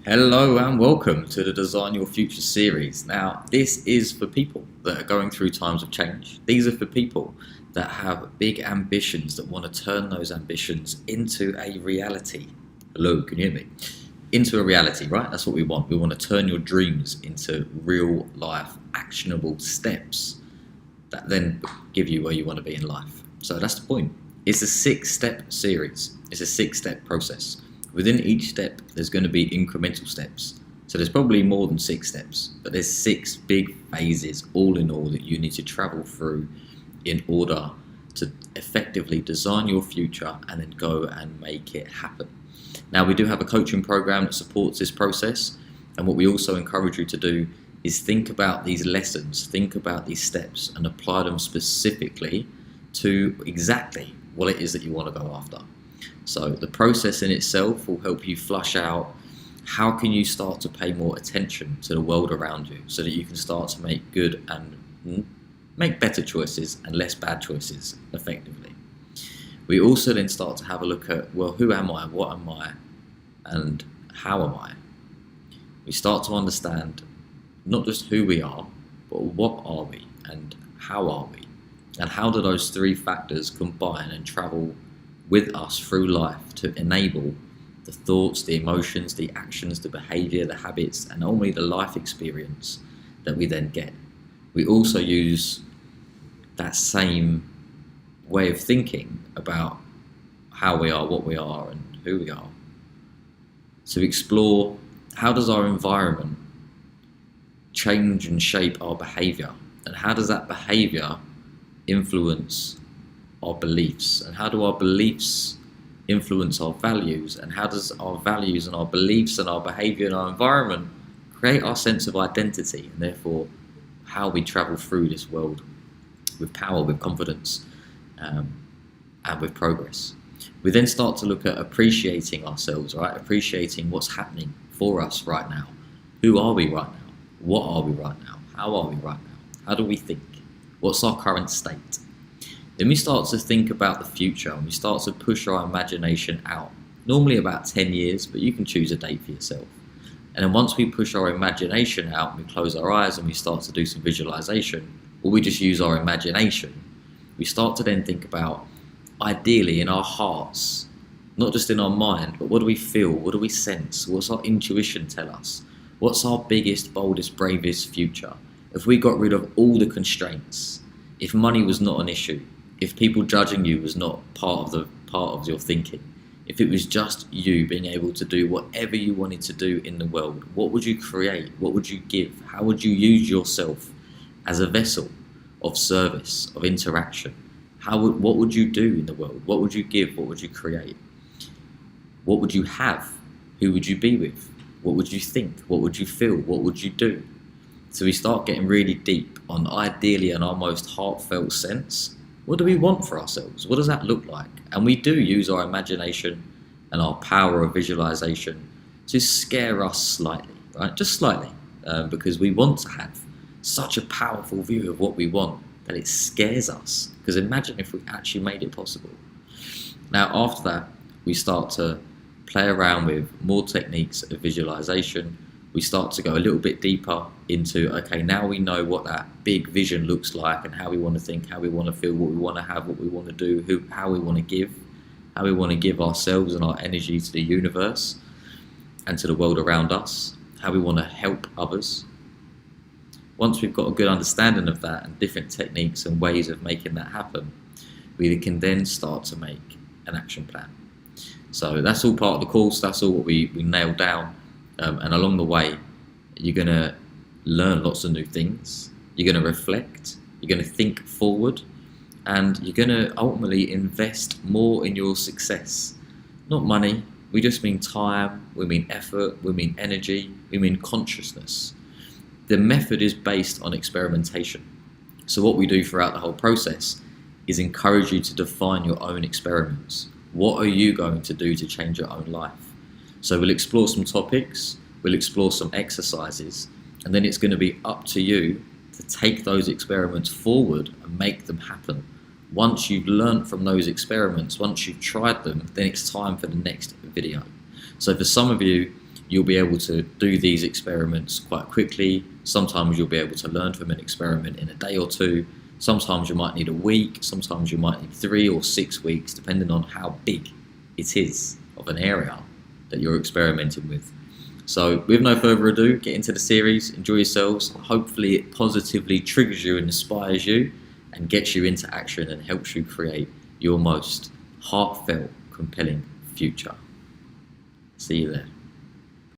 Hello and welcome to the Design Your Future series. Now, this is for people that are going through times of change. These are for people that have big ambitions that want to turn those ambitions into a reality. Hello, can you hear me? Into a reality, right? That's what we want. We want to turn your dreams into real life, actionable steps that then give you where you want to be in life. So that's the point. It's a 6-step series. It's a 6-step process. Within each step, there's going to be incremental steps. So there's probably more than 6 steps, but there's 6 big phases all in all that you need to travel through in order to effectively design your future and then go and make it happen. Now, we do have a coaching program that supports this process, and what we also encourage you to do is think about these lessons, think about these steps and apply them specifically to exactly what it is that you want to go after. So the process in itself will help you flush out how can you start to pay more attention to the world around you so that you can start to make good and make better choices and less bad choices effectively. We also then start to have a look at, well, who am I, what am I, and how am I? We start to understand not just who we are, but what are we and how are we? And how do those 3 factors combine and travel with us through life to enable the thoughts, the emotions, the actions, the behavior, the habits, and only the life experience that we then get. We also use that same way of thinking about how we are, what we are, and who we are. To explore how does our environment change and shape our behavior, and how does that behavior influence our beliefs, and how do our beliefs influence our values, and how does our values and our beliefs and our behavior and our environment create our sense of identity, and therefore how we travel through this world with power, with confidence, and with progress. We then start to look at appreciating ourselves, right? Appreciating what's happening for us right now. Who are we right now? What are we right now? How are we right now? How do we think? What's our current state? Then we start to think about the future, and we start to push our imagination out. Normally about 10 years, but you can choose a date for yourself. And then once we push our imagination out, and we close our eyes and we start to do some visualization, or we just use our imagination, we start to then think about, ideally in our hearts, not just in our mind, but what do we feel? What do we sense? What's our intuition tell us? What's our biggest, boldest, bravest future? If we got rid of all the constraints, if money was not an issue, if people judging you was not part of your thinking, if it was just you being able to do whatever you wanted to do in the world, what would you create? What would you give? How would you use yourself as a vessel of service, of interaction? What would you do in the world? What would you give? What would you create? What would you have? Who would you be with? What would you think? What would you feel? What would you do? So we start getting really deep on, ideally in our most heartfelt sense, what do we want for ourselves? What does that look like? And we do use our imagination and our power of visualization to scare us slightly, right? Just slightly, because we want to have such a powerful view of what we want that it scares us. Because imagine if we actually made it possible. Now, after that, we start to play around with more techniques of visualization. We start to go a little bit deeper into, okay, now we know what that big vision looks like and how we want to think, how we want to feel, what we want to have, what we want to do, how we want to give ourselves and our energy to the universe and to the world around us, how we want to help others. Once we've got a good understanding of that and different techniques and ways of making that happen, we can then start to make an action plan. So that's all part of the course, that's all what we nailed down. And along the way, you're going to learn lots of new things, you're going to reflect, you're going to think forward, and you're going to ultimately invest more in your success. Not money, we just mean time, we mean effort, we mean energy, we mean consciousness. The method is based on experimentation. So what we do throughout the whole process is encourage you to define your own experiments. What are you going to do to change your own life? So we'll explore some topics, we'll explore some exercises, and then it's going to be up to you to take those experiments forward and make them happen. Once you've learned from those experiments, once you've tried them, then it's time for the next video. So for some of you, you'll be able to do these experiments quite quickly. Sometimes you'll be able to learn from an experiment in a day or two. Sometimes you might need a week, sometimes you might need 3 or 6 weeks, depending on how big it is of an area that you're experimenting with. So with no further ado, get into the series, enjoy yourselves. Hopefully it positively triggers you and inspires you and gets you into action and helps you create your most heartfelt, compelling future. See you there.